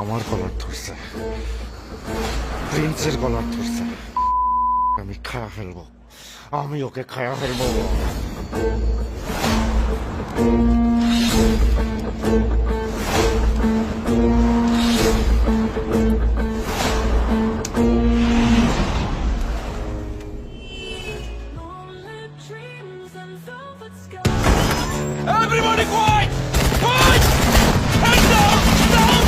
আমার গলার ধরছে, প্রিন্সের গলার ধরছে। আমি খায়া ফেলবো, আমি ওকে খায়া ফেলবো। Everybody quiet! Quiet! Hands down! Down!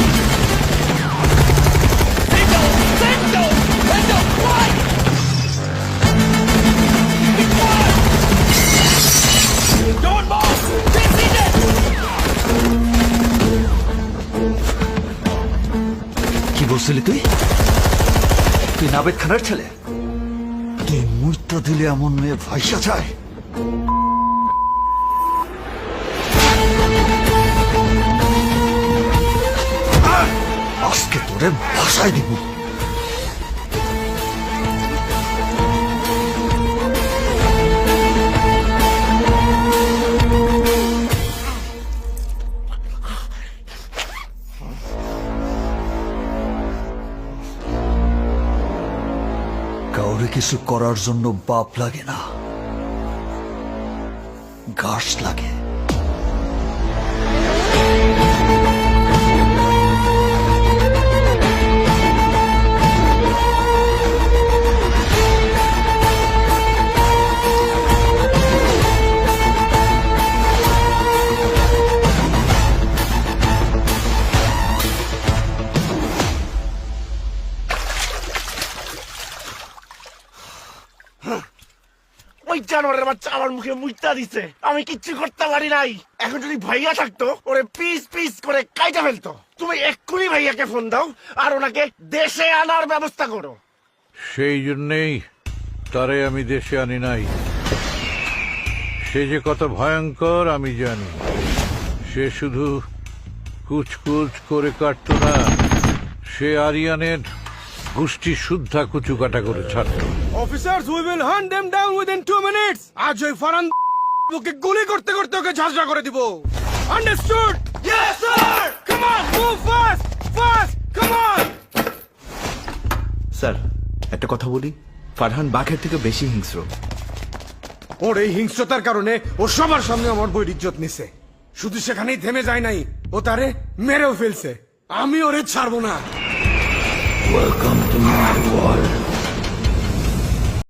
Sit down! Sit down! Hands down! Quiet! Be quiet! Don't move! Stay seated! কি বলছিলি তুই? তুই নাবেদ খানের ছেলে? তুই মুইতা দিলে এমন মেয়ে ভাইসা যায়? আজকে তোরে ভাষায় দিব। কাউরে কিছু করার জন্য বাপ লাগে না, ঘাস লাগে। ওই জানোয়ারের বাচ্চা আমার মুখে মুইতা দিছে, আমি কিচ্ছু করতে পারি নাই। এখন যদি ভাইয়া থাকতো ওরে পিস পিস করে কাইটা ফেলতো। তুমি এক্ষুনি ভাইয়াকে ফোন দাও আর ওনাকে দেশে আনার ব্যবস্থা করো। সেই জন্যেই তারে আমি দেশে আনি নাই। সে যে কত ভয়ঙ্কর আমি জানি। সে শুধু কুচকুচ করে কাটতো না, সে আরিয়ানের গোষ্ঠী শুদ্ধা কুচুকাটা করে ছাড়তো। Officers, we will hunt them down within 2 minutes. আজ ওই ফারান ওকে গুলি করতে করতে ওকে ঝাঁঝরা করে দিব। Understood? Yes, sir! Come on, move fast! Fast! Come on! Sir একটা কথা বলি, ফারহান বাঘের থেকে বেশি হিংস্র। ওর এই হিংস্রতার কারণে ও সবার সামনে আমার বইয়ের ইজ্জত নিছে। শুধু সেখানেই থেমে যায় নাই, ও তারে মেরেও ফেলছে। আমি ওরে ছাড়বো না। Welcome to my world.